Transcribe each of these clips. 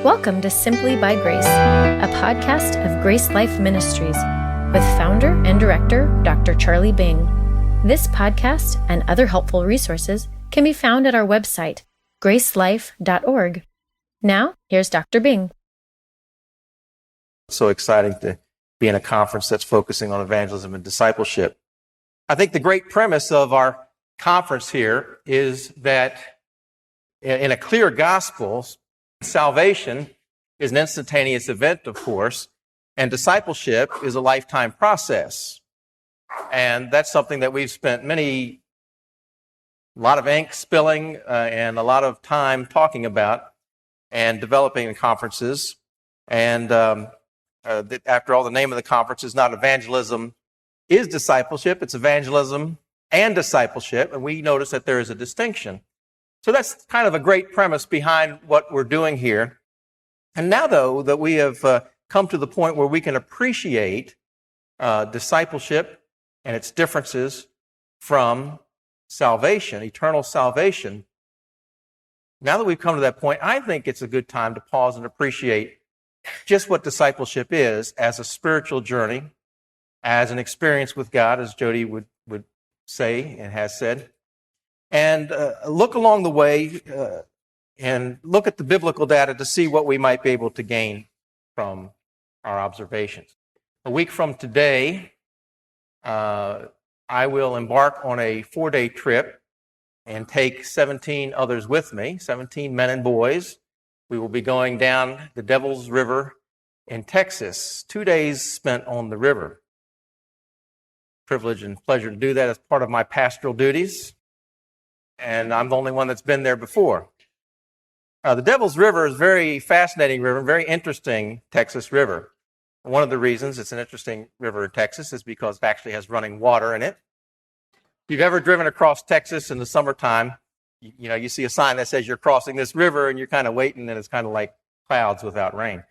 Welcome to Simply by Grace, a podcast of Grace Life Ministries with founder and director Dr. Charlie Bing. This podcast and other helpful resources can be found at our website, gracelife.org. Now, here's Dr. Bing. So exciting to be in a conference that's focusing on evangelism and discipleship. I think the great premise of our conference here is that in a clear gospel, salvation is an instantaneous event, of course, and discipleship is a lifetime process. And that's something that we've spent a lot of ink spilling and a lot of time talking about and developing in conferences. And after all, the name of the conference is not Evangelism is Discipleship, it's Evangelism and Discipleship, and we notice that there is a distinction. So that's kind of a great premise behind what we're doing here. And now, though, that we have come to the point where we can appreciate discipleship and its differences from salvation, eternal salvation, now that we've come to that point, I think it's a good time to pause and appreciate just what discipleship is as a spiritual journey, as an experience with God, as Jody would say and has said. And look along the way and look at the biblical data to see what we might be able to gain from our observations. A week from today, I will embark on a 4-day trip and take 17 others with me, 17 men and boys. We will be going down the Devil's River in Texas, 2 days spent on the river. Privilege and pleasure to do that as part of my pastoral duties. And I'm the only one that's been there before. The Devil's River is a very fascinating river, very interesting Texas river. One of the reasons it's an interesting river in Texas is because it actually has running water in it. If you've ever driven across Texas in the summertime, you see a sign that says you're crossing this river and you're kind of waiting and it's kind of like clouds without rain.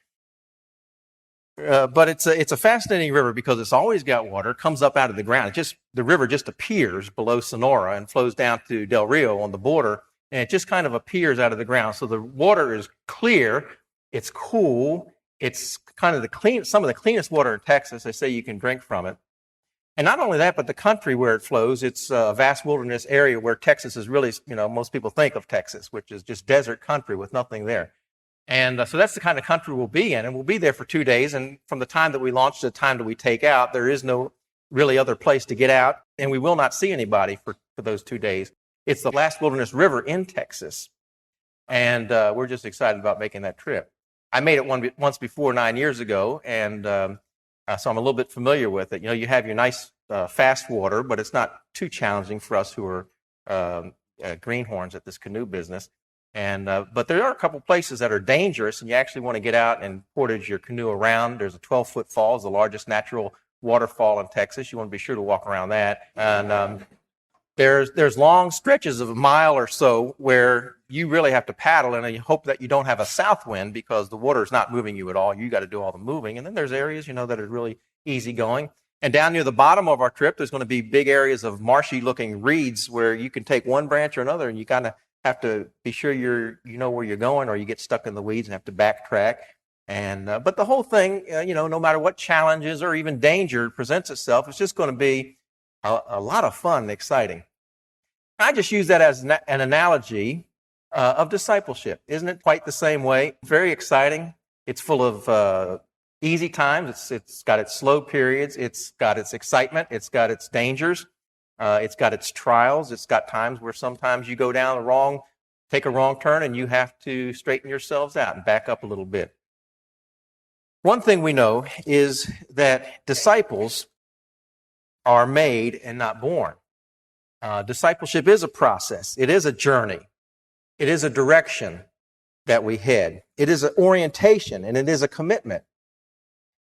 But it's a fascinating river because it's always got water, comes up out of the ground. The river just appears below Sonora and flows down to Del Rio on the border, and it just kind of appears out of the ground. So the water is clear, it's cool, it's kind of some of the cleanest water in Texas. They say you can drink from it. And not only that, but the country where it flows, it's a vast wilderness area where Texas is really, most people think of Texas, which is just desert country with nothing there. And so that's the kind of country we'll be in, and we'll be there for 2 days. And from the time that we launch to the time that we take out, there is no really other place to get out, and we will not see anybody for those 2 days. It's the last wilderness river in Texas, and we're just excited about making that trip. I made it once before 9 years ago, and so I'm a little bit familiar with it. You have your nice fast water, but it's not too challenging for us who are greenhorns at this canoe business. But there are a couple places that are dangerous, and you actually want to get out and portage your canoe around. There's a 12-foot fall, it's the largest natural waterfall in Texas. You want to be sure to walk around that. And there's long stretches of a mile or so where you really have to paddle, and you hope that you don't have a south wind because the water is not moving you at all. You got to do all the moving. And then there's areas, that are really easy going. And down near the bottom of our trip, there's going to be big areas of marshy-looking reeds where you can take one branch or another, and you kind of have to be sure you know where you're going, or you get stuck in the weeds and have to backtrack. But the whole thing, no matter what challenges or even danger presents itself, it's just going to be a lot of fun and exciting. I just use that as an analogy of discipleship. Isn't it quite the same way? Very exciting. It's full of easy times. It's got its slow periods. It's got its excitement. It's got its dangers. It's got its trials. It's got times where sometimes you go down take a wrong turn, and you have to straighten yourselves out and back up a little bit. One thing we know is that disciples are made and not born. Discipleship is a process. It is a journey. It is a direction that we head. It is an orientation, and it is a commitment.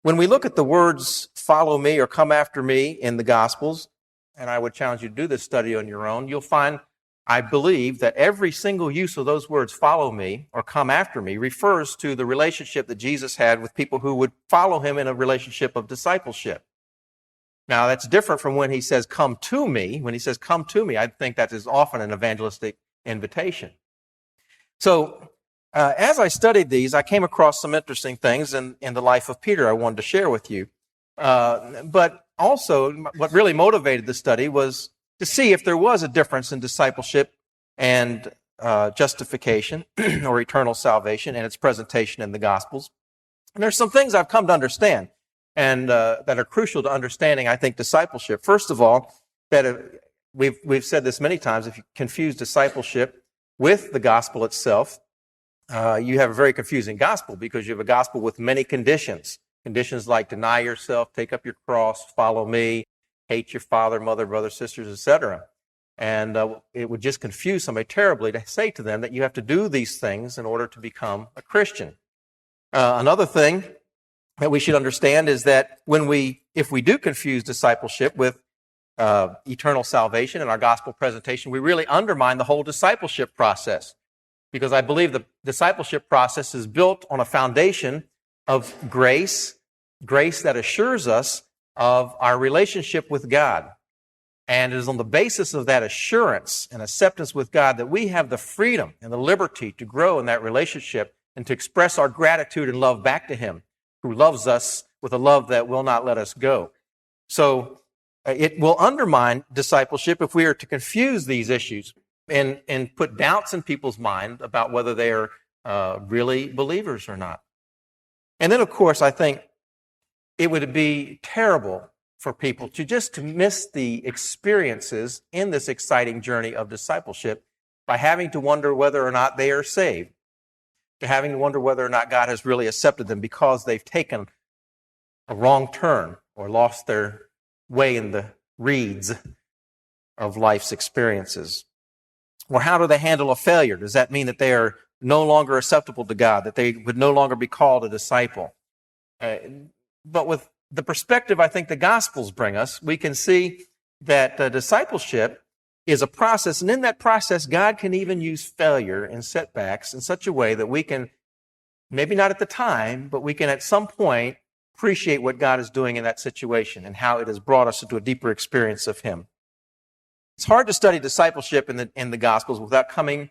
When we look at the words "follow me" or "come after me" in the Gospels, and I would challenge you to do this study on your own, you'll find, I believe, that every single use of those words, "follow me" or "come after me," refers to the relationship that Jesus had with people who would follow him in a relationship of discipleship. Now, that's different from when he says, "come to me." When he says, "come to me," I think that is often an evangelistic invitation. So As I studied these, I came across some interesting things in the life of Peter I wanted to share with you. But also, what really motivated the study was to see if there was a difference in discipleship and justification or eternal salvation and its presentation in the Gospels. And there's some things I've come to understand and that are crucial to understanding, I think, discipleship. First of all, that we've said this many times, if you confuse discipleship with the gospel itself, you have a very confusing gospel because you have a gospel with many conditions. Conditions like deny yourself, take up your cross, follow me, hate your father, mother, brothers, sisters, etc. And it would just confuse somebody terribly to say to them that you have to do these things in order to become a Christian. Another thing that we should understand is that if we do confuse discipleship with eternal salvation in our gospel presentation, we really undermine the whole discipleship process. Because I believe the discipleship process is built on a foundation of grace that assures us of our relationship with God. And it is on the basis of that assurance and acceptance with God that we have the freedom and the liberty to grow in that relationship and to express our gratitude and love back to Him, who loves us with a love that will not let us go. So it will undermine discipleship if we are to confuse these issues and put doubts in people's mind about whether they are really believers or not. And then, of course, I think it would be terrible for people to miss the experiences in this exciting journey of discipleship by having to wonder whether or not they are saved, to having to wonder whether or not God has really accepted them because they've taken a wrong turn or lost their way in the reeds of life's experiences. Or how do they handle a failure? Does that mean that they are no longer acceptable to God, that they would no longer be called a disciple? But with the perspective I think the Gospels bring us, we can see that discipleship is a process, and in that process, God can even use failure and setbacks in such a way that we can, maybe not at the time, but we can at some point appreciate what God is doing in that situation and how it has brought us into a deeper experience of Him. It's hard to study discipleship in the Gospels without coming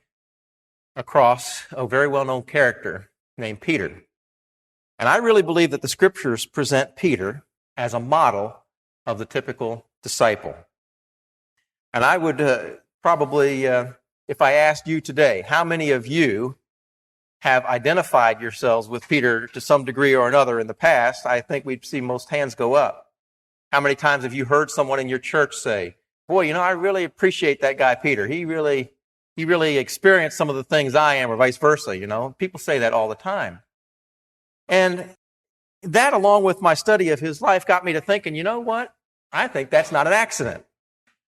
across a very well-known character named Peter. And I really believe that the Scriptures present Peter as a model of the typical disciple. And I would probably, if I asked you today, how many of you have identified yourselves with Peter to some degree or another in the past, I think we'd see most hands go up. How many times have you heard someone in your church say, boy, I really appreciate that guy Peter. He really experienced some of the things I am, or vice versa, People say that all the time. And that, along with my study of his life, got me to thinking, you know what? I think that's not an accident.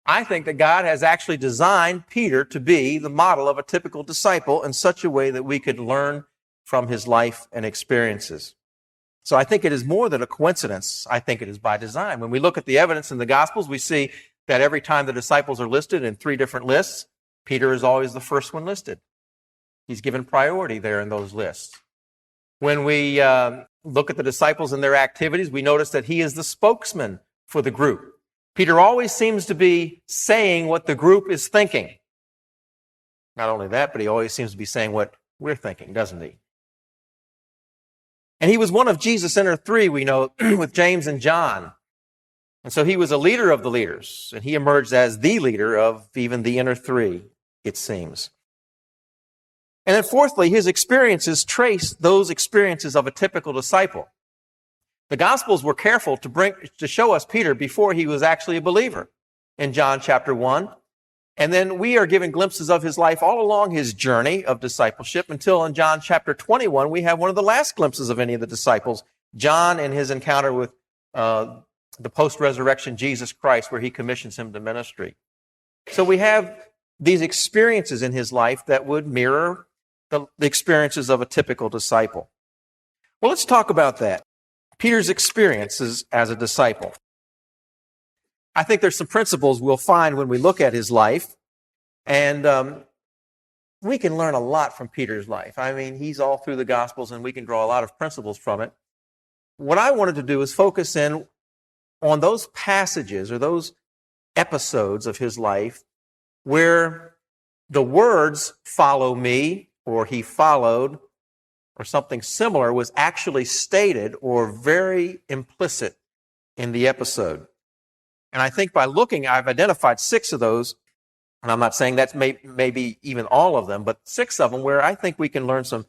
I think that God has actually designed Peter to be the model of a typical disciple in such a way that we could learn from his life and experiences. So I think it is more than a coincidence. I think it is by design. When we look at the evidence in the Gospels, we see that every time the disciples are listed in 3 different lists, Peter is always the first one listed. He's given priority there in those lists. When we look at the disciples and their activities, we notice that he is the spokesman for the group. Peter always seems to be saying what the group is thinking. Not only that, but he always seems to be saying what we're thinking, doesn't he? And he was one of Jesus' inner 3, we know, with James and John. And so he was a leader of the leaders, and he emerged as the leader of even the inner 3, it seems. And then fourthly, his experiences trace those experiences of a typical disciple. The Gospels were careful to show us Peter before he was actually a believer in John chapter 1. And then we are given glimpses of his life all along his journey of discipleship until in John chapter 21, we have one of the last glimpses of any of the disciples, John and his encounter with the post-resurrection Jesus Christ, where he commissions him to ministry. So we have these experiences in his life that would mirror the experiences of a typical disciple. Well, let's talk about that. Peter's experiences as a disciple. I think there's some principles we'll find when we look at his life, and we can learn a lot from Peter's life. I mean, he's all through the Gospels, and we can draw a lot of principles from it. What I wanted to do is focus in on those passages or those episodes of his life where the words "follow me" or he followed or something similar was actually stated or very implicit in the episode. And I think by looking, I've identified 6 of those, and I'm not saying that's maybe even all of them, but 6 of them where I think we can learn some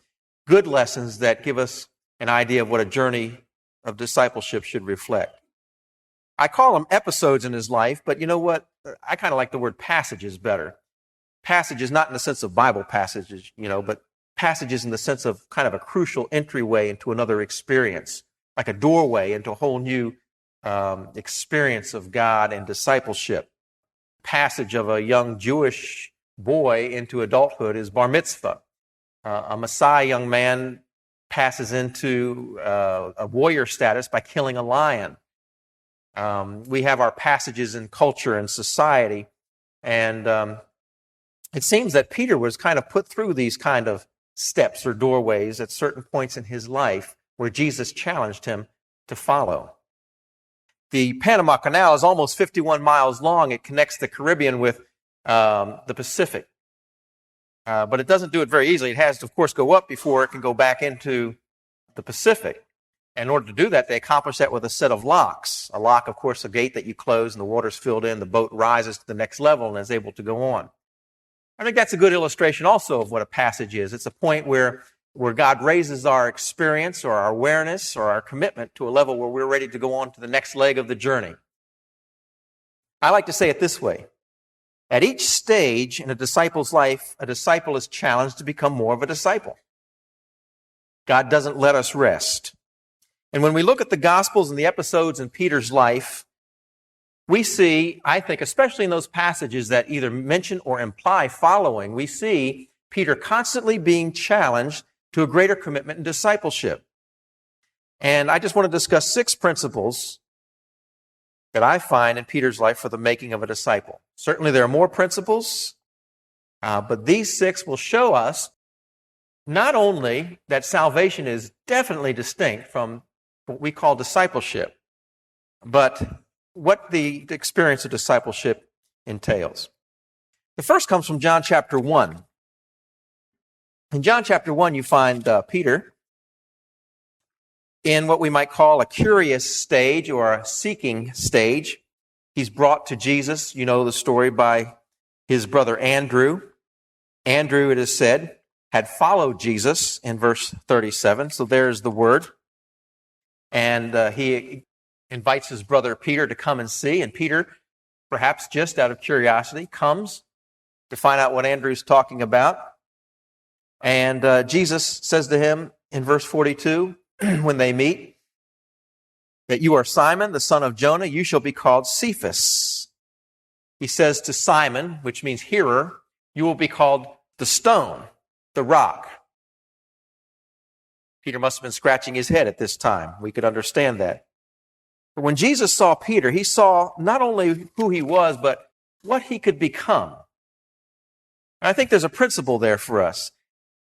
good lessons that give us an idea of what a journey of discipleship should reflect. I call them episodes in his life, but you know what? I kind of like the word passages better. Passages, not in the sense of Bible passages, but passages in the sense of kind of a crucial entryway into another experience, like a doorway into a whole new experience of God and discipleship. Passage of a young Jewish boy into adulthood is bar mitzvah. A Messiah young man passes into a warrior status by killing a lion. We have our passages in culture and society, and it seems that Peter was kind of put through these kind of steps or doorways at certain points in his life where Jesus challenged him to follow. The Panama Canal is almost 51 miles long. It connects the Caribbean with the Pacific. But it doesn't do it very easily. It has to, of course, go up before it can go back into the Pacific. In order to do that, they accomplish that with a set of locks. A lock, of course, a gate that you close and the water's filled in, the boat rises to the next level and is able to go on. I think that's a good illustration also of what a passage is. It's a point where God raises our experience or our awareness or our commitment to a level where we're ready to go on to the next leg of the journey. I like to say it this way. At each stage in a disciple's life, a disciple is challenged to become more of a disciple. God doesn't let us rest. And when we look at the Gospels and the episodes in Peter's life, we see, I think, especially in those passages that either mention or imply following, we see Peter constantly being challenged to a greater commitment in discipleship. And I just want to discuss 6 principles that I find in Peter's life for the making of a disciple. Certainly there are more principles, but these 6 will show us not only that salvation is definitely distinct from what we call discipleship, but what the experience of discipleship entails. The first comes from John chapter 1. In John chapter 1, you find Peter in what we might call a curious stage or a seeking stage. He's brought to Jesus, you know the story, by his brother Andrew. Andrew, it is said, had followed Jesus in verse 37, so there's the word. And he invites his brother Peter to come and see, and Peter, perhaps just out of curiosity, comes to find out what Andrew's talking about. And Jesus says to him in verse 42, when they meet, that you are Simon, the son of Jonah, you shall be called Cephas. He says to Simon, which means hearer, you will be called the stone, the rock. Peter must have been scratching his head at this time. We could understand that. But when Jesus saw Peter, he saw not only who he was, but what he could become. And I think there's a principle there for us,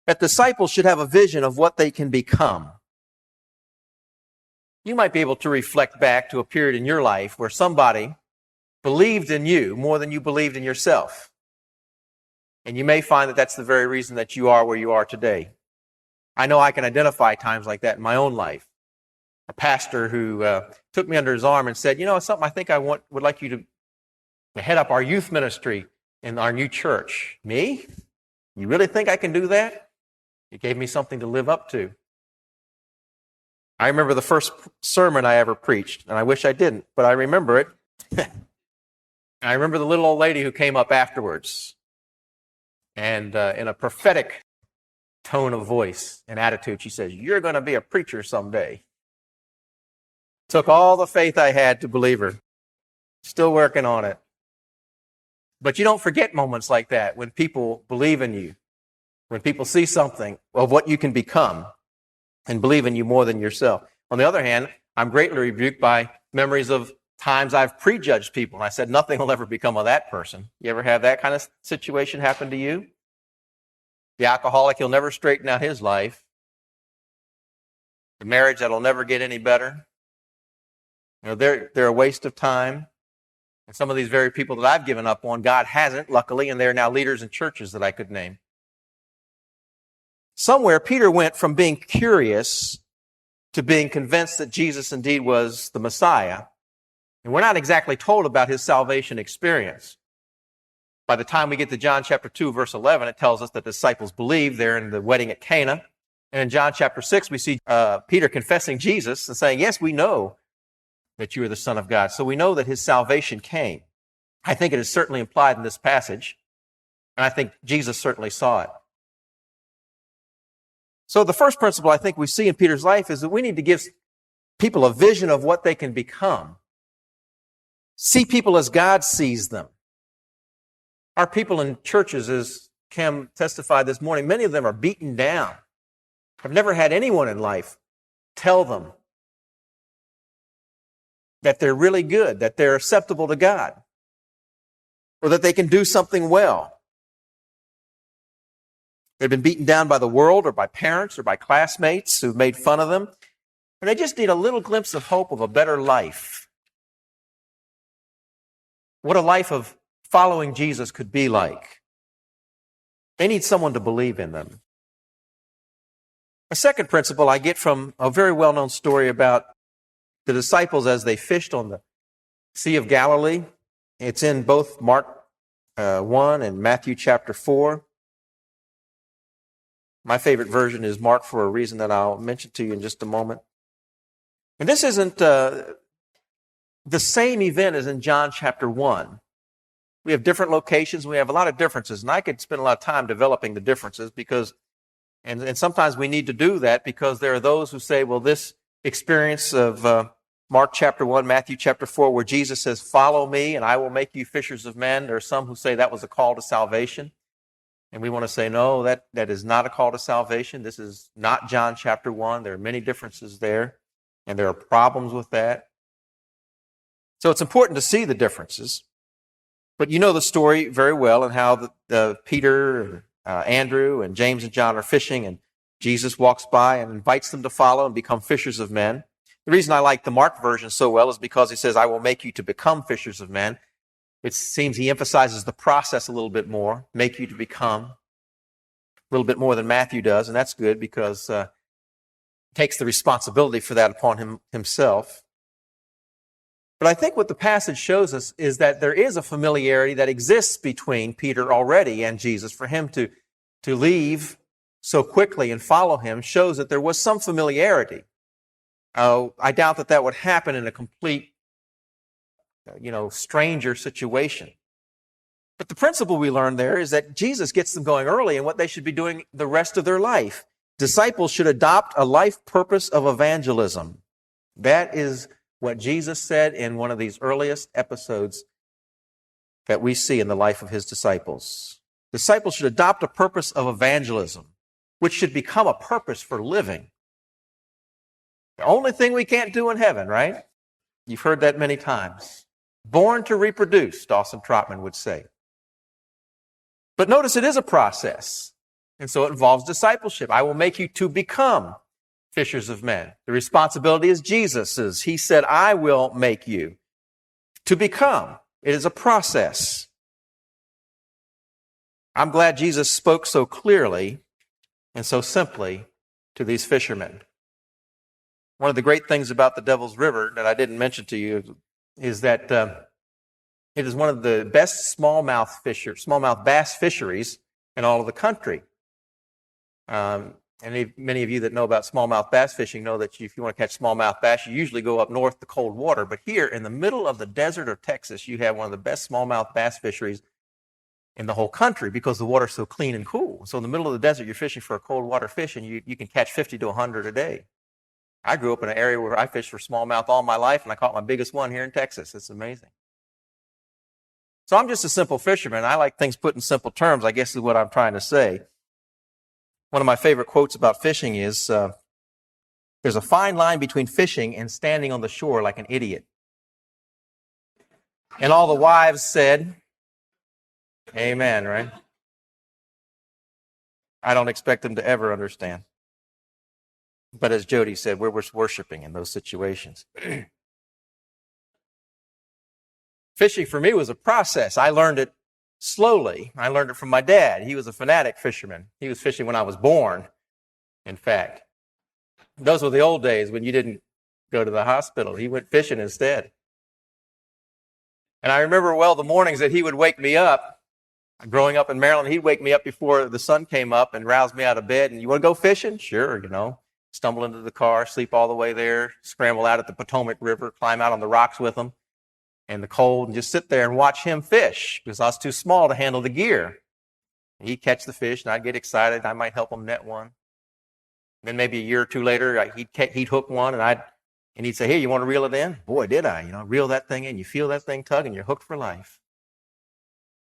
that disciples should have a vision of what they can become. You might be able to reflect back to a period in your life where somebody believed in you more than you believed in yourself. And you may find that that's the very reason that you are where you are today. I know I can identify times like that in my own life. A pastor who took me under his arm and said, it's something I think I would like you to head up our youth ministry in our new church. Me? You really think I can do that? He gave me something to live up to. I remember the first sermon I ever preached, and I wish I didn't, but I remember it. I remember the little old lady who came up afterwards, and in a prophetic tone of voice and attitude, she says, "You're going to be a preacher someday." Took all the faith I had to believe her. Still working on it. But you don't forget moments like that when people believe in you, when people see something of what you can become and believe in you more than yourself. On the other hand, I'm greatly rebuked by memories of times I've prejudged people, and I said, nothing will ever become of that person. You ever have that kind of situation happen to you? The alcoholic, he'll never straighten out his life. The marriage that'll never get any better. They're a waste of time. And some of these very people that I've given up on, God hasn't, luckily, and they're now leaders in churches that I could name. Somewhere, Peter went from being curious to being convinced that Jesus indeed was the Messiah. And we're not exactly told about his salvation experience. By the time we get to John chapter 2, verse 11, it tells us that the disciples believed. They're in the wedding at Cana. And in John chapter 6, we see Peter confessing Jesus and saying, yes, we know that you are the Son of God. So we know that his salvation came. I think it is certainly implied in this passage. And I think Jesus certainly saw it. So the first principle I think we see in Peter's life is that we need to give people a vision of what they can become. See people as God sees them. Our people in churches, as Kim testified this morning, many of them are beaten down. I've never had anyone in life tell them that they're really good, that they're acceptable to God, or that they can do something well. They've been beaten down by the world or by parents or by classmates who've made fun of them. And they just need a little glimpse of hope of a better life. What a life of following Jesus could be like. They need someone to believe in them. A second principle I get from a very well-known story about the disciples as they fished on the Sea of Galilee. It's in both Mark 1 and Matthew chapter 4. My favorite version is Mark for a reason that I'll mention to you in just a moment. And this isn't the same event as in John chapter 1. We have different locations. We have a lot of differences. And I could spend a lot of time developing the differences because, and sometimes we need to do that because there are those who say, well, this experience of Mark chapter 1, Matthew chapter 4, where Jesus says, follow me and I will make you fishers of men. There are some who say that was a call to salvation. And we want to say, no, that is not a call to salvation. This is not John chapter 1. There are many differences there, and there are problems with that. So it's important to see the differences. But you know the story very well and how Peter, Andrew, and James and John are fishing, and Jesus walks by and invites them to follow and become fishers of men. The reason I like the Mark version so well is because he says, I will make you to become fishers of men. It seems he emphasizes the process a little bit more, make you to become, a little bit more than Matthew does, and that's good because he takes the responsibility for that upon himself. But I think what the passage shows us is that there is a familiarity that exists between Peter already and Jesus. For him to leave so quickly and follow him shows that there was some familiarity. I doubt that would happen in a complete stranger situation. But the principle we learn there is that Jesus gets them going early in what they should be doing the rest of their life. Disciples should adopt a life purpose of evangelism. That is what Jesus said in one of these earliest episodes that we see in the life of his disciples. Disciples should adopt a purpose of evangelism, which should become a purpose for living. The only thing we can't do in heaven, right? You've heard that many times. Born to reproduce, Dawson Trotman would say. But notice it is a process. And so it involves discipleship. I will make you to become fishers of men. The responsibility is Jesus's. He said, I will make you to become. It is a process. I'm glad Jesus spoke so clearly and so simply to these fishermen. One of the great things about the Devil's River that I didn't mention to you is that it is one of the best smallmouth bass fisheries in all of the country. And many of you that know about smallmouth bass fishing know that if you want to catch smallmouth bass, you usually go up north to cold water. But here in the middle of the desert of Texas, you have one of the best smallmouth bass fisheries in the whole country because the water's so clean and cool. So in the middle of the desert, you're fishing for a cold water fish, and you can catch 50 to 100 a day. I grew up in an area where I fished for smallmouth all my life, and I caught my biggest one here in Texas. It's amazing. So I'm just a simple fisherman. I like things put in simple terms, I guess is what I'm trying to say. One of my favorite quotes about fishing is, there's a fine line between fishing and standing on the shore like an idiot. And all the wives said, amen, right? I don't expect them to ever understand. But as Jody said, we're worshiping in those situations. Fishing for me was a process. I learned it slowly. I learned it from my dad. He was a fanatic fisherman. He was fishing when I was born. In fact, those were the old days when you didn't go to the hospital. He went fishing instead. And I remember well the mornings that he would wake me up. Growing up in Maryland, he'd wake me up before the sun came up and rouse me out of bed. And you want to go fishing? Sure, Stumble into the car, sleep all the way there, scramble out at the Potomac River, climb out on the rocks with him in the cold, and just sit there and watch him fish because I was too small to handle the gear. He'd catch the fish, and I'd get excited. I might help him net one. Then maybe a year or two later, he'd hook one, and he'd say, "Hey, you want to reel it in?" Boy, did I! Reel that thing in. You feel that thing tug, and you're hooked for life.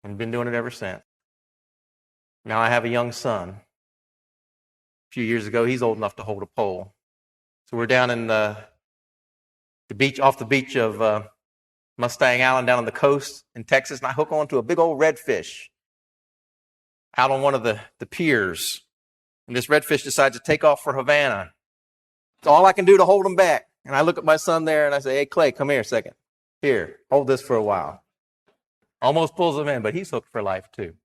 And been doing it ever since. Now I have a young son. A few years ago, he's old enough to hold a pole. So we're down in the beach, off the beach of Mustang Island down on the coast in Texas, and I hook onto a big old redfish out on one of the piers. And this redfish decides to take off for Havana. It's all I can do to hold him back. And I look at my son there and I say, "Hey, Clay, come here a second. Here, hold this for a while." Almost pulls him in, but he's hooked for life too.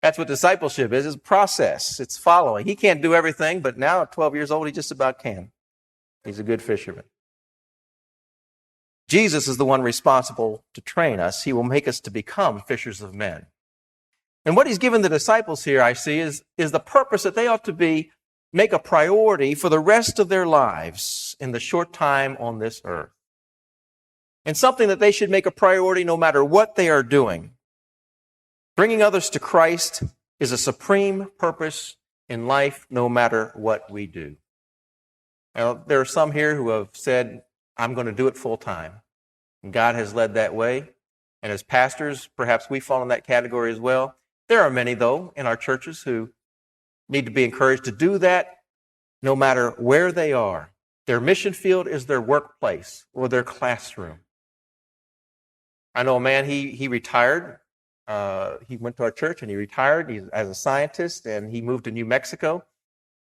That's what discipleship is. It's a process. It's following. He can't do everything, but now at 12 years old, he just about can. He's a good fisherman. Jesus is the one responsible to train us. He will make us to become fishers of men. And what he's given the disciples here, I see, is the purpose that they ought to make a priority for the rest of their lives in the short time on this earth. And something that they should make a priority no matter what they are doing. Bringing others to Christ is a supreme purpose in life no matter what we do. Now, there are some here who have said, "I'm going to do it full time." And God has led that way. And as pastors, perhaps we fall in that category as well. There are many, though, in our churches who need to be encouraged to do that no matter where they are. Their mission field is their workplace or their classroom. I know a man, he retired. He went to our church and he retired as a scientist, and he moved to New Mexico,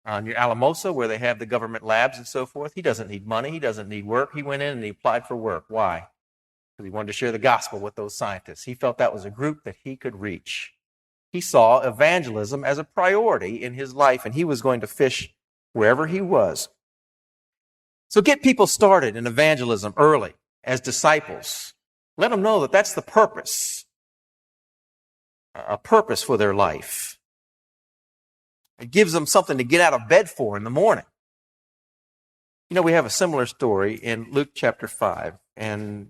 near Alamosa, where they have the government labs and so forth. He doesn't need money. He doesn't need work. He went in and he applied for work. Why? Because he wanted to share the gospel with those scientists. He felt that was a group that he could reach. He saw evangelism as a priority in his life, and he was going to fish wherever he was. So get people started in evangelism early as disciples. Let them know that that's the purpose, a purpose for their life. It gives them something to get out of bed for in the morning. We have a similar story in Luke chapter 5, and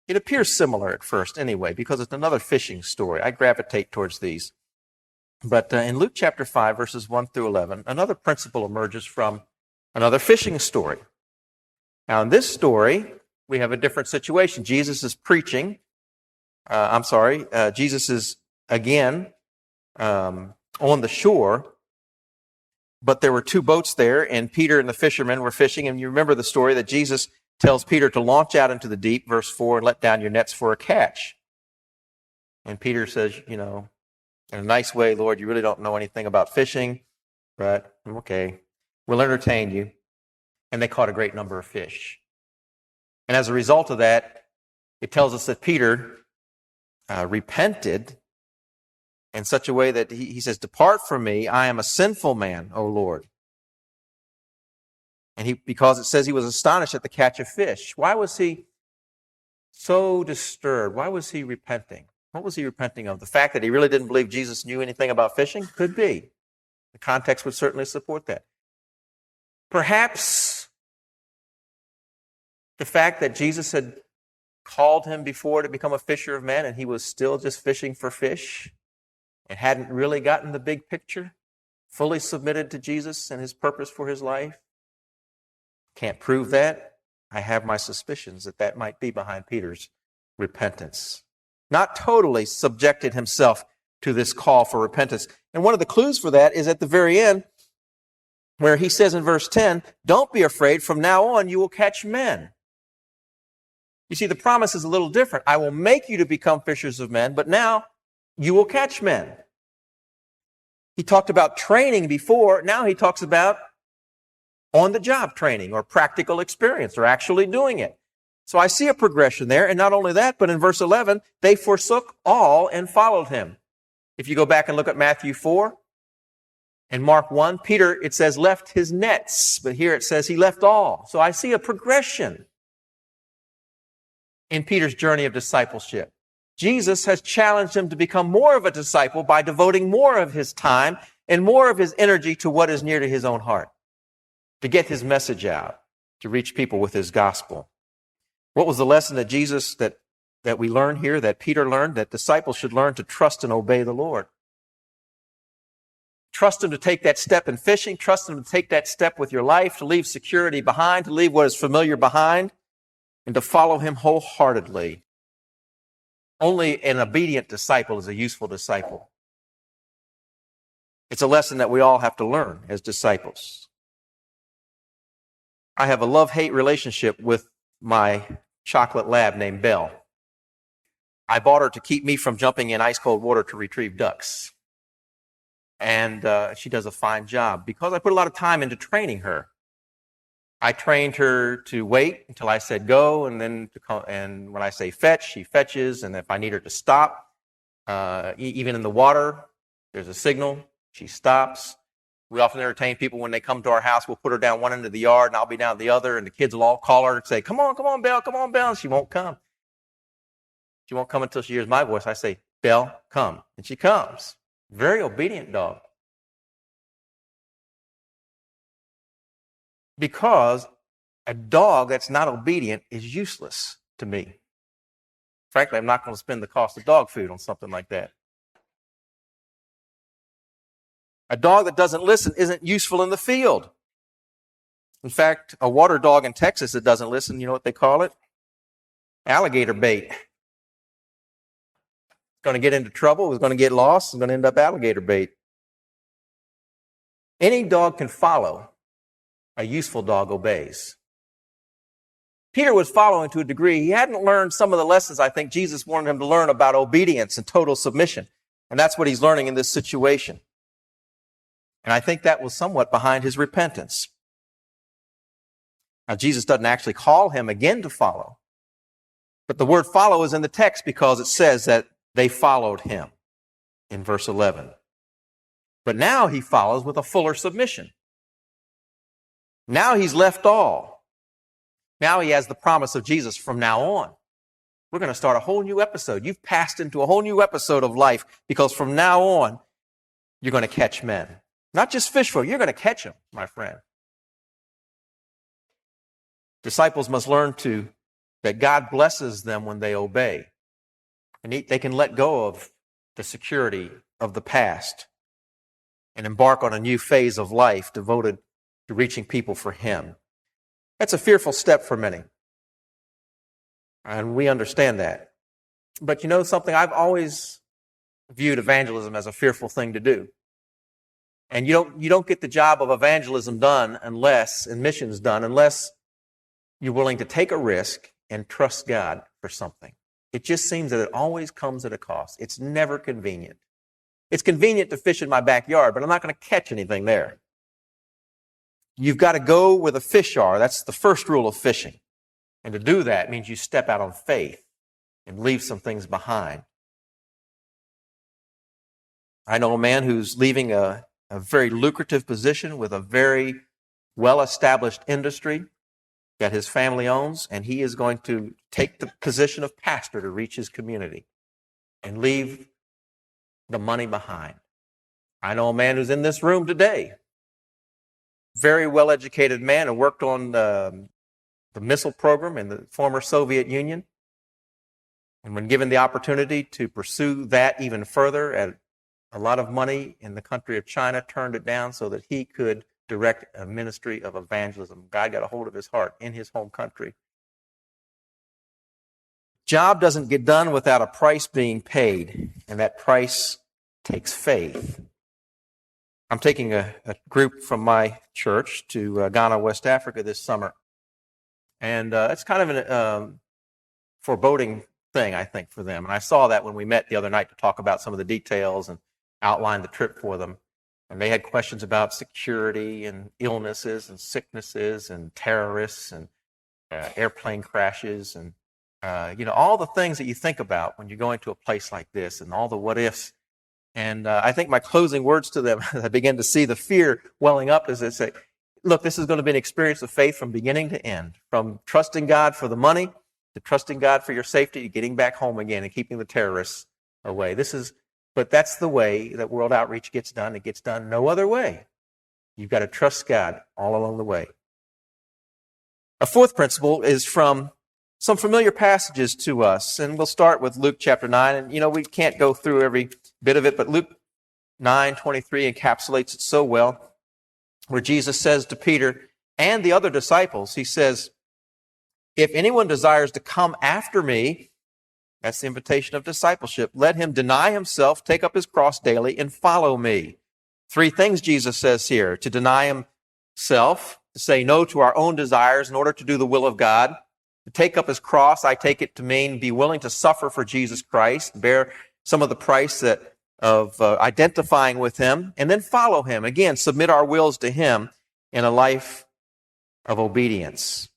it appears similar at first anyway, because it's another fishing story. I gravitate towards these. But in Luke chapter 5, verses 1 through 11, another principle emerges from another fishing story. Now, in this story, we have a different situation. Jesus is preaching. Jesus is again on the shore, but there were two boats there, and Peter and the fishermen were fishing. And you remember the story that Jesus tells Peter to launch out into the deep, verse 4, and let down your nets for a catch. And Peter says, in a nice way, "Lord, you really don't know anything about fishing, but okay, we'll entertain you." And they caught a great number of fish. And as a result of that, it tells us that Peter repented in such a way that he says, "Depart from me, I am a sinful man, O Lord." And because it says he was astonished at the catch of fish. Why was he so disturbed? Why was he repenting? What was he repenting of? The fact that he really didn't believe Jesus knew anything about fishing? Could be. The context would certainly support that. Perhaps the fact that Jesus had called him before to become a fisher of men and he was still just fishing for fish and hadn't really gotten the big picture, fully submitted to Jesus and his purpose for his life. Can't prove that. I have my suspicions that might be behind Peter's repentance. Not totally subjected himself to this call for repentance. And one of the clues for that is at the very end, where he says in verse 10, "Don't be afraid, from now on you will catch men." You see, the promise is a little different. I will make you to become fishers of men, but now you will catch men. He talked about training before. Now he talks about on-the-job training or practical experience or actually doing it. So I see a progression there. And not only that, but in verse 11, they forsook all and followed him. If you go back and look at Matthew 4, In Mark 1, Peter, it says, left his nets, but here it says he left all. So I see a progression in Peter's journey of discipleship. Jesus has challenged him to become more of a disciple by devoting more of his time and more of his energy to what is near to his own heart, to get his message out, to reach people with his gospel. What was the lesson that Jesus, that we learn here, that Peter learned? That disciples should learn to trust and obey the Lord. Trust him to take that step in fishing. Trust him to take that step with your life, to leave security behind, to leave what is familiar behind, and to follow him wholeheartedly. Only an obedient disciple is a useful disciple. It's a lesson that we all have to learn as disciples. I have a love-hate relationship with my chocolate lab named Belle. I bought her to keep me from jumping in ice-cold water to retrieve ducks. And she does a fine job because I put a lot of time into training her. I trained her to wait until I said go, and then and when I say fetch, she fetches. And if I need her to stop, even in the water, there's a signal. She stops. We often entertain people when they come to our house. We'll put her down one end of the yard, and I'll be down the other, and the kids will all call her and say, come on, Belle, come on, Belle. And she won't come. She won't come until she hears my voice. I say, Belle, come. And she comes. Very obedient dog. Because a dog that's not obedient is useless to me. Frankly, I'm not going to spend the cost of dog food on something like that. A dog that doesn't listen isn't useful in the field. In fact, a water dog in Texas that doesn't listen, you know what they call it? Alligator bait. Going to get into trouble, is going to get lost, is going to end up alligator bait. Any dog can follow. A useful dog obeys. Peter was following to a degree. He hadn't learned some of the lessons I think Jesus wanted him to learn about obedience and total submission. And that's what he's learning in this situation. And I think that was somewhat behind his repentance. Now, Jesus doesn't actually call him again to follow. But the word follow is in the text because it says that they followed him in verse 11. But now he follows with a fuller submission. Now he's left all. Now he has the promise of Jesus from now on. We're going to start a whole new episode. You've passed into a whole new episode of life because from now on, you're going to catch men. Not just fish for, you're going to catch them, my friend. Disciples must learn that God blesses them when they obey. And they can let go of the security of the past and embark on a new phase of life devoted to reaching people for him. That's a fearful step for many. And we understand that. But you know something? I've always viewed evangelism as a fearful thing to do. And you don't get the job of evangelism done and missions done unless you're willing to take a risk and trust God for something. It just seems that it always comes at a cost. It's never convenient. It's convenient to fish in my backyard, but I'm not going to catch anything there. You've got to go where the fish are. That's the first rule of fishing. And to do that means you step out on faith and leave some things behind. I know a man who's leaving a very lucrative position with a very well-established industry that his family owns, and he is going to take the position of pastor to reach his community and leave the money behind. I know a man who's in this room today, very well-educated man who worked on the missile program in the former Soviet Union. And when given the opportunity to pursue that even further at a lot of money in the country of China, turned it down so that he could direct a ministry of evangelism. God got a hold of his heart in his home country. Job doesn't get done without a price being paid, and that price takes faith. I'm taking a group from my church to Ghana, West Africa this summer. And it's kind of a foreboding thing, I think, for them. And I saw that when we met the other night to talk about some of the details and outline the trip for them. And they had questions about security and illnesses and sicknesses and terrorists and airplane crashes and, all the things that you think about when you're going to a place like this and all the what ifs. And I think my closing words to them, I began to see the fear welling up as they say, look, this is going to be an experience of faith from beginning to end, from trusting God for the money to trusting God for your safety to getting back home again and keeping the terrorists away. But that's the way that World Outreach gets done. It gets done no other way. You've got to trust God all along the way. A fourth principle is from some familiar passages to us, and we'll start with Luke chapter 9. And, we can't go through every bit of it, but Luke 9:23 encapsulates it so well, where Jesus says to Peter and the other disciples, he says, if anyone desires to come after me, that's the invitation of discipleship, let him deny himself, take up his cross daily, and follow me. 3 things Jesus says here: to deny himself, to say no to our own desires in order to do the will of God, to take up his cross, I take it to mean be willing to suffer for Jesus Christ, bear some of the price of identifying with him, and then follow him. Again, submit our wills to him in a life of obedience.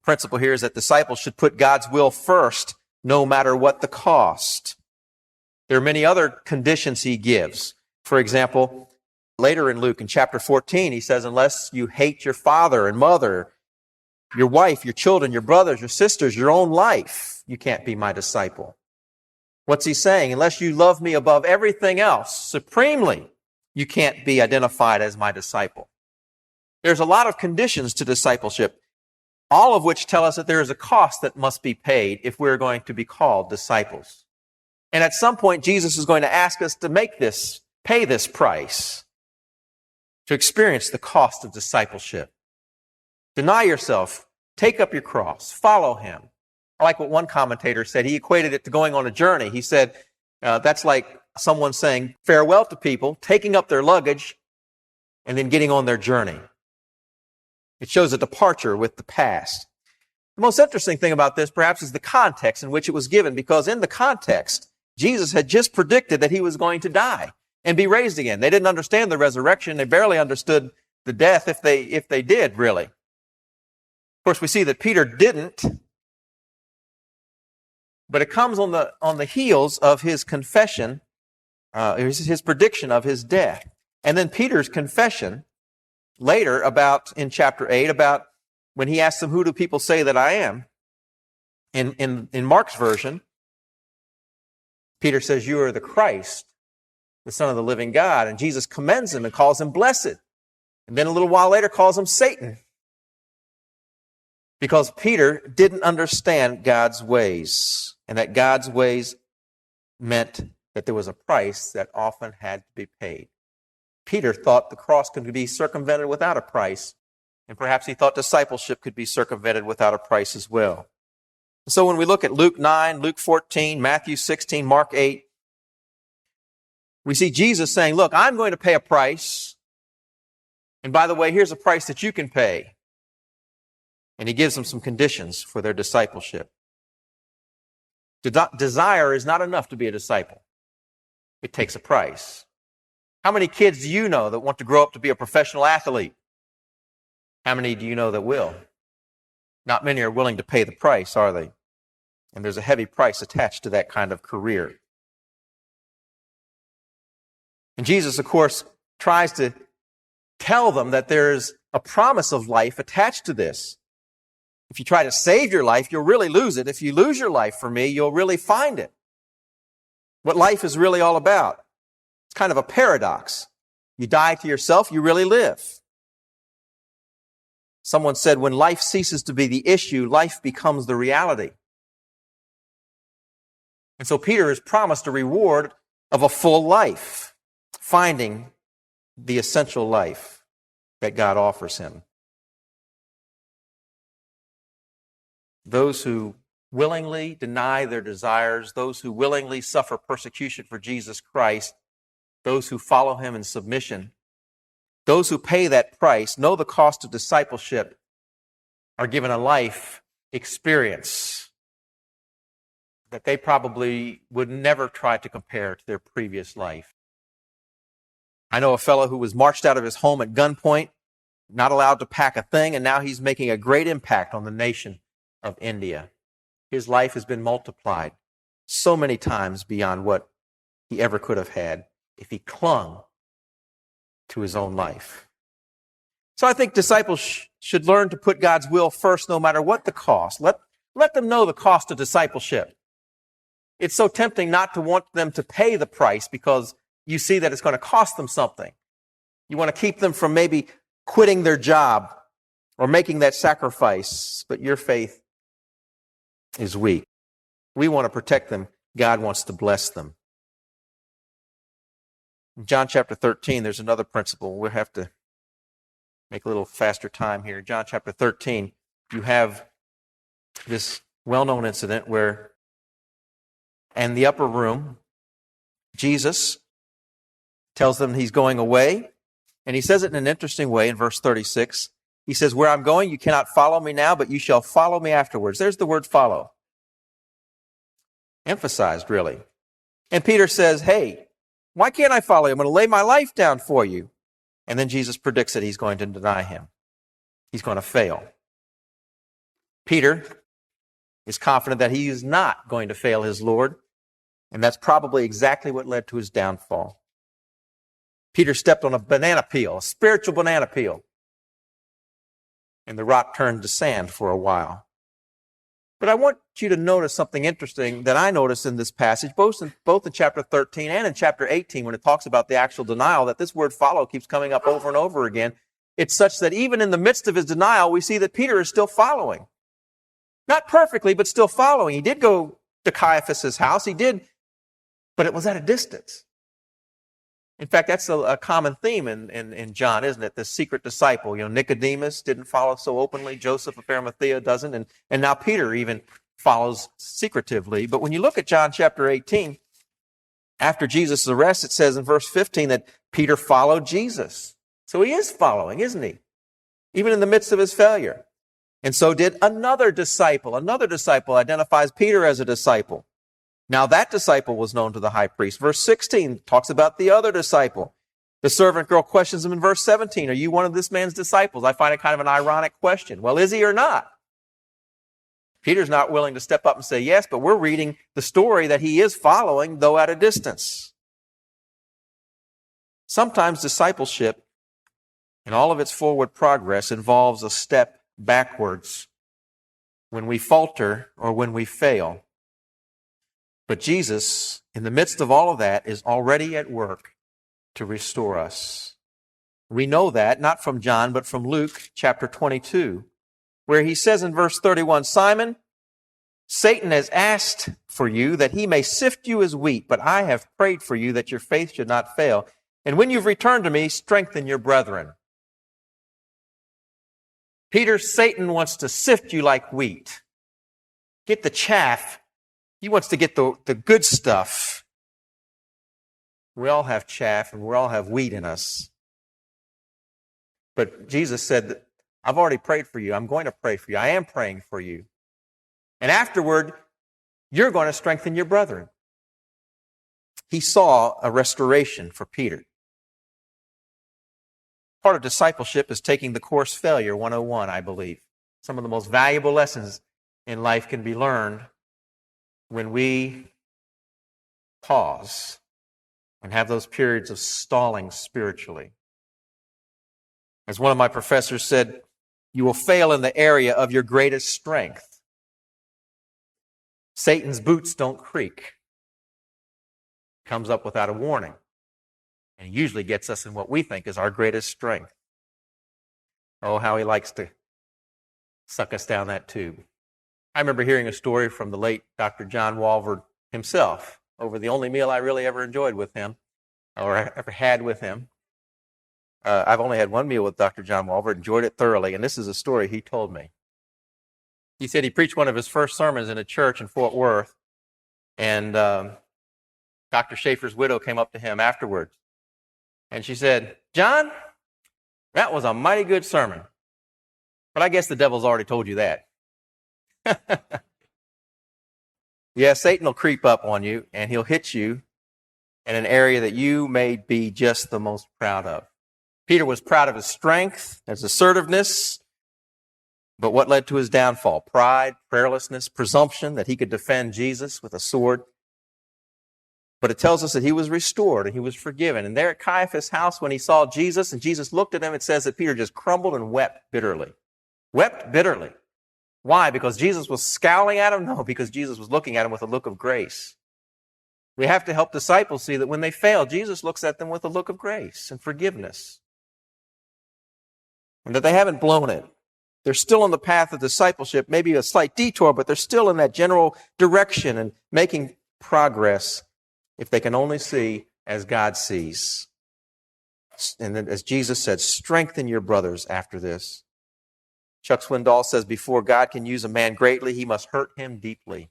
Principle here is that disciples should put God's will first, no matter what the cost. There are many other conditions he gives. For example, later in Luke, in chapter 14, he says, unless you hate your father and mother, your wife, your children, your brothers, your sisters, your own life, you can't be my disciple. What's he saying? Unless you love me above everything else, supremely, you can't be identified as my disciple. There's a lot of conditions to discipleship, all of which tell us that there is a cost that must be paid if we're going to be called disciples. And at some point, Jesus is going to ask us to pay this price, to experience the cost of discipleship. Deny yourself, take up your cross, follow him. I like what one commentator said. He equated it to going on a journey. He said, that's like someone saying farewell to people, taking up their luggage, and then getting on their journey. It shows a departure with the past. The most interesting thing about this, perhaps, is the context in which it was given, because in the context, Jesus had just predicted that he was going to die and be raised again. They didn't understand the resurrection. They barely understood the death, if they did, really. Of course, we see that Peter didn't, but it comes on the heels of his confession, his prediction of his death. And then Peter's confession later in chapter 8, about when he asks them, who do people say that I am? In Mark's version, Peter says, you are the Christ, the Son of the living God. And Jesus commends him and calls him blessed. And then a little while later calls him Satan. Because Peter didn't understand God's ways, and that God's ways meant that there was a price that often had to be paid. Peter thought the cross could be circumvented without a price, and perhaps he thought discipleship could be circumvented without a price as well. So when we look at Luke 9, Luke 14, Matthew 16, Mark 8, we see Jesus saying, look, I'm going to pay a price, and by the way, here's a price that you can pay. And he gives them some conditions for their discipleship. Desire is not enough to be a disciple. It takes a price. How many kids do you know that want to grow up to be a professional athlete? How many do you know that will? Not many are willing to pay the price, are they? And there's a heavy price attached to that kind of career. And Jesus, of course, tries to tell them that there's a promise of life attached to this. If you try to save your life, you'll really lose it. If you lose your life for me, you'll really find it. What life is really all about. It's kind of a paradox. You die to yourself, you really live. Someone said, when life ceases to be the issue, life becomes the reality. And so Peter is promised a reward of a full life, finding the essential life that God offers him. Those who willingly deny their desires, those who willingly suffer persecution for Jesus Christ, those who follow him in submission, those who pay that price, know the cost of discipleship, are given a life experience that they probably would never try to compare to their previous life. I know a fellow who was marched out of his home at gunpoint, not allowed to pack a thing, and now he's making a great impact on the nation of India. His life has been multiplied so many times beyond what he ever could have had if he clung to his own life. So I think disciples should learn to put God's will first no matter what the cost. Let them know the cost of discipleship. It's so tempting not to want them to pay the price because you see that it's going to cost them something. You want to keep them from maybe quitting their job or making that sacrifice, but your faith is weak. We want to protect them. God wants to bless them. In John chapter 13, there's another principle. We'll have to make a little faster time here. John chapter 13, you have this well-known incident where in the upper room, Jesus tells them he's going away, and he says it in an interesting way in verse 36. He says, "Where I'm going, you cannot follow me now, but you shall follow me afterwards." There's the word follow. Emphasized, really. And Peter says, "Hey, why can't I follow you? I'm going to lay my life down for you." And then Jesus predicts that he's going to deny him. He's going to fail. Peter is confident that he is not going to fail his Lord, and that's probably exactly what led to his downfall. Peter stepped on a banana peel, a spiritual banana peel, and the rock turned to sand for a while. But I want you to notice something interesting that I noticed in this passage, both in chapter 13 and in chapter 18, when it talks about the actual denial, that this word follow keeps coming up over and over again. It's such that even in the midst of his denial, we see that Peter is still following. Not perfectly, but still following. He did go to Caiaphas' house. He did, but it was at a distance. In fact, that's a common theme in John, isn't it? The secret disciple. Nicodemus didn't follow so openly. Joseph of Arimathea doesn't. And now Peter even follows secretively. But when you look at John chapter 18, after Jesus' arrest, it says in verse 15 that Peter followed Jesus. So he is following, isn't he? Even in the midst of his failure. And so did another disciple. Another disciple identifies Peter as a disciple. Now that disciple was known to the high priest. Verse 16 talks about the other disciple. The servant girl questions him in verse 17. Are you one of this man's disciples? I find it kind of an ironic question. Well, is he or not? Peter's not willing to step up and say yes, but we're reading the story that he is following, though at a distance. Sometimes discipleship, in all of its forward progress, involves a step backwards when we falter or when we fail. But Jesus, in the midst of all of that, is already at work to restore us. We know that, not from John, but from Luke chapter 22, where he says in verse 31, "Simon, Satan has asked for you that he may sift you as wheat, but I have prayed for you that your faith should not fail. And when you've returned to me, strengthen your brethren." Peter, Satan wants to sift you like wheat. Get the chaff. He wants to get the good stuff. We all have chaff and we all have wheat in us. But Jesus said, I've already prayed for you. I'm going to pray for you. I am praying for you. And afterward, you're going to strengthen your brethren. He saw a restoration for Peter. Part of discipleship is taking the course Failure 101, I believe. Some of the most valuable lessons in life can be learned when we pause and have those periods of stalling spiritually. As one of my professors said, you will fail in the area of your greatest strength. Satan's boots don't creak. Comes up without a warning. And usually gets us in what we think is our greatest strength. Oh, how he likes to suck us down that tube. I remember hearing a story from the late Dr. John Walvoord himself over the only meal I really ever enjoyed with him, or ever had with him. I've only had one meal with Dr. John Walvoord, enjoyed it thoroughly, and this is a story he told me. He said he preached one of his first sermons in a church in Fort Worth, and Dr. Schaefer's widow came up to him afterwards, and she said, "John, that was a mighty good sermon, but I guess the devil's already told you that." Yeah, Satan will creep up on you, and he'll hit you in an area that you may be just the most proud of. Peter was proud of his strength, his assertiveness, but what led to his downfall? Pride, prayerlessness, presumption that he could defend Jesus with a sword. But it tells us that he was restored and he was forgiven. And there at Caiaphas' house, when he saw Jesus and Jesus looked at him, it says that Peter just crumbled and wept bitterly. Wept bitterly. Why? Because Jesus was scowling at him? No, because Jesus was looking at him with a look of grace. We have to help disciples see that when they fail, Jesus looks at them with a look of grace and forgiveness. And that they haven't blown it. They're still on the path of discipleship, maybe a slight detour, but they're still in that general direction and making progress if they can only see as God sees. And then, as Jesus said, strengthen your brothers after this. Chuck Swindoll says, before God can use a man greatly, he must hurt him deeply.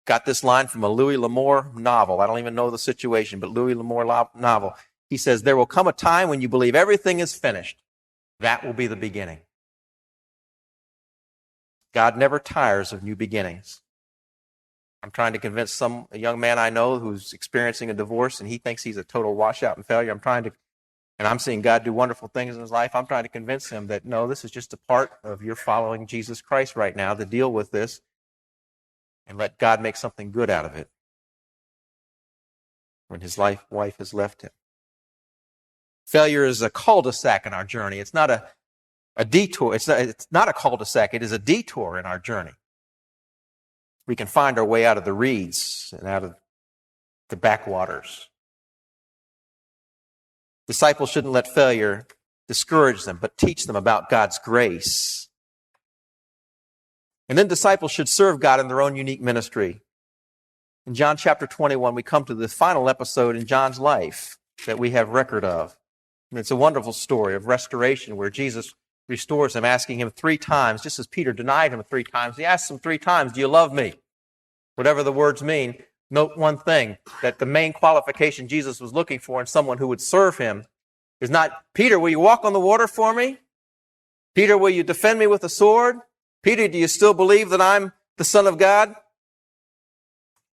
Got this line from a Louis L'Amour novel. I don't even know the situation, but Louis L'Amour novel. He says, there will come a time when you believe everything is finished. That will be the beginning. God never tires of new beginnings. I'm trying to convince a young man I know who's experiencing a divorce and he thinks he's a total washout and failure. And I'm seeing God do wonderful things in his life. I'm trying to convince him that, no, this is just a part of your following Jesus Christ right now to deal with this and let God make something good out of it when his wife has left him. Failure is a cul-de-sac in our journey. It's not a detour. It's not a cul-de-sac. It is a detour in our journey. We can find our way out of the reeds and out of the backwaters. Disciples shouldn't let failure discourage them, but teach them about God's grace. And then disciples should serve God in their own unique ministry. In John chapter 21, we come to the final episode in John's life that we have record of. And it's a wonderful story of restoration where Jesus restores him, asking him 3 times, just as Peter denied him 3 times. He asks him 3 times, do you love me? Whatever the words mean, note one thing, that the main qualification Jesus was looking for in someone who would serve him is not, Peter, will you walk on the water for me? Peter, will you defend me with a sword? Peter, do you still believe that I'm the Son of God?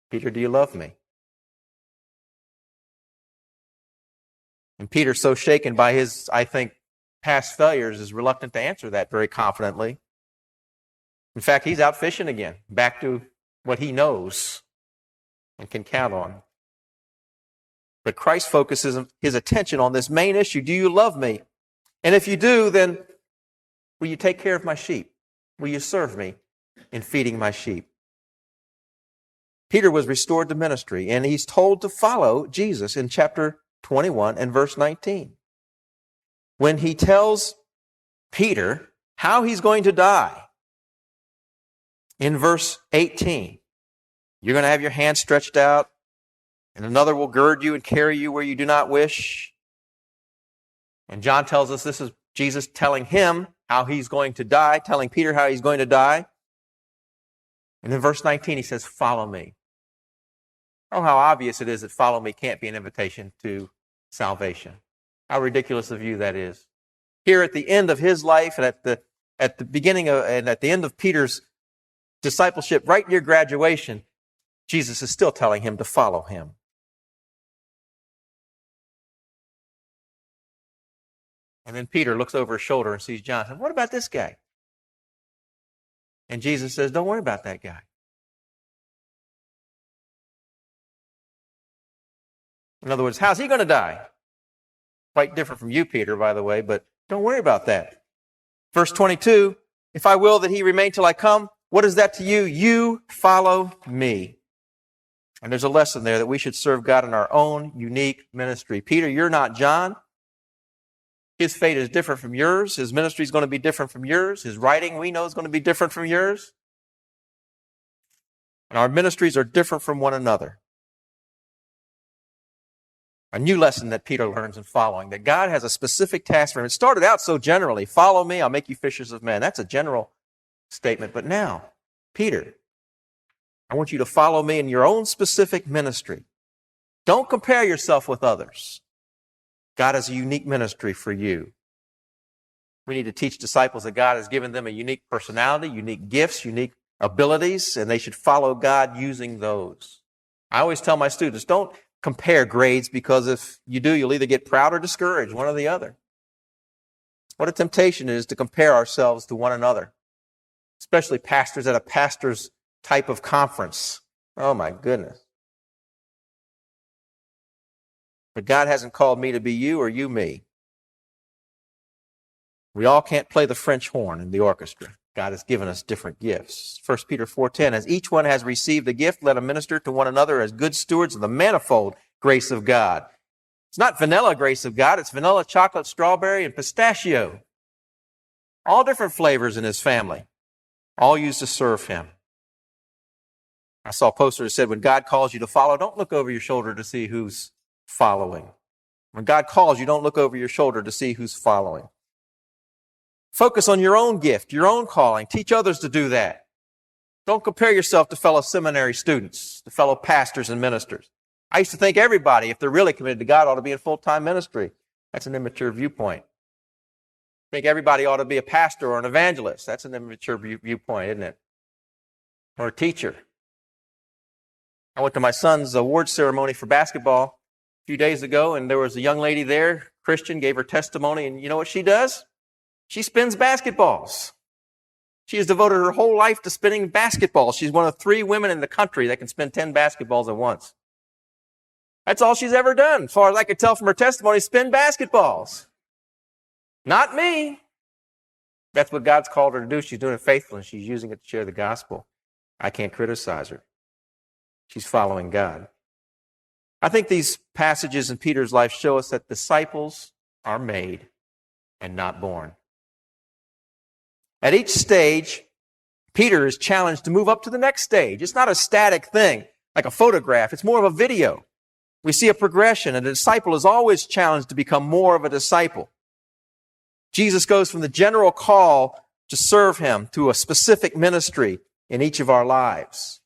Peter, do you love me? And Peter, so shaken by his, I think, past failures, is reluctant to answer that very confidently. In fact, he's out fishing again, back to what he knows and can count on. But Christ focuses his attention on this main issue. Do you love me? And if you do, then will you take care of my sheep? Will you serve me in feeding my sheep? Peter was restored to ministry, and he's told to follow Jesus in chapter 21 and verse 19. When he tells Peter how he's going to die, in verse 18, you're going to have your hand stretched out, and another will gird you and carry you where you do not wish. And John tells us this is Jesus telling him how he's going to die, telling Peter how he's going to die. And in verse 19, he says, follow me. Oh, how obvious it is that follow me can't be an invitation to salvation. How ridiculous of you that is. Here at the end of his life and at the beginning of, and at the end of Peter's discipleship, right near graduation, Jesus is still telling him to follow him. And then Peter looks over his shoulder and sees John and says, what about this guy? And Jesus says, don't worry about that guy. In other words, how's he going to die? Quite different from you, Peter, by the way, but don't worry about that. Verse 22, if I will that he remain till I come, what is that to you? You follow me. And there's a lesson there that we should serve God in our own unique ministry. Peter, you're not John. His fate is different from yours. His ministry is going to be different from yours. His writing, we know, is going to be different from yours. And our ministries are different from one another. A new lesson that Peter learns in following, that God has a specific task for him. It started out so generally, follow me, I'll make you fishers of men. That's a general statement. But now, Peter, I want you to follow me in your own specific ministry. Don't compare yourself with others. God has a unique ministry for you. We need to teach disciples that God has given them a unique personality, unique gifts, unique abilities, and they should follow God using those. I always tell my students, don't compare grades, because if you do, you'll either get proud or discouraged, one or the other. What a temptation it is to compare ourselves to one another, especially pastors at a pastor's type of conference. Oh my goodness. But God hasn't called me to be you or you me. We all can't play the French horn in the orchestra. God has given us different gifts. 1 Peter 4:10, as each one has received a gift, let him minister to one another as good stewards of the manifold grace of God. It's not vanilla grace of God. It's vanilla, chocolate, strawberry, and pistachio. All different flavors in his family, all used to serve him. I saw a poster that said, when God calls you to follow, don't look over your shoulder to see who's following. When God calls you, don't look over your shoulder to see who's following. Focus on your own gift, your own calling. Teach others to do that. Don't compare yourself to fellow seminary students, to fellow pastors and ministers. I used to think everybody, if they're really committed to God, ought to be in full-time ministry. That's an immature viewpoint. I think everybody ought to be a pastor or an evangelist. That's an immature viewpoint, isn't it? Or a teacher. I went to my son's award ceremony for basketball a few days ago, and there was a young lady there, Christian, gave her testimony, and you know what she does? She spins basketballs. She has devoted her whole life to spinning basketballs. She's one of 3 women in the country that can spin 10 basketballs at once. That's all she's ever done, as far as I could tell from her testimony, spin basketballs. Not me. That's what God's called her to do. She's doing it faithfully, and she's using it to share the gospel. I can't criticize her. She's following God. I think these passages in Peter's life show us that disciples are made and not born. At each stage, Peter is challenged to move up to the next stage. It's not a static thing, like a photograph. It's more of a video. We see a progression, and a disciple is always challenged to become more of a disciple. Jesus goes from the general call to serve him to a specific ministry in each of our lives.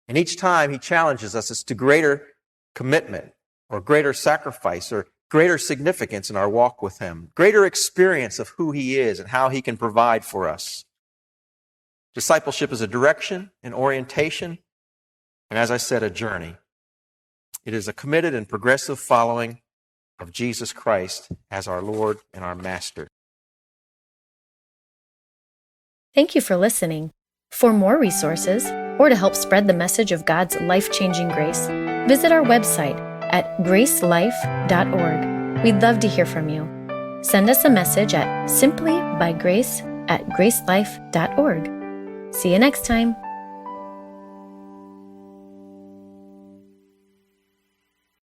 And each time he challenges us, it's to greater commitment or greater sacrifice or greater significance in our walk with him, greater experience of who he is and how he can provide for us. Discipleship is a direction, an orientation, and as I said, a journey. It is a committed and progressive following of Jesus Christ as our Lord and our Master. Thank you for listening. For more resources, or to help spread the message of God's life-changing grace, visit our website at gracelife.org. We'd love to hear from you. Send us a message at simplybygrace@gracelife.org. See you next time.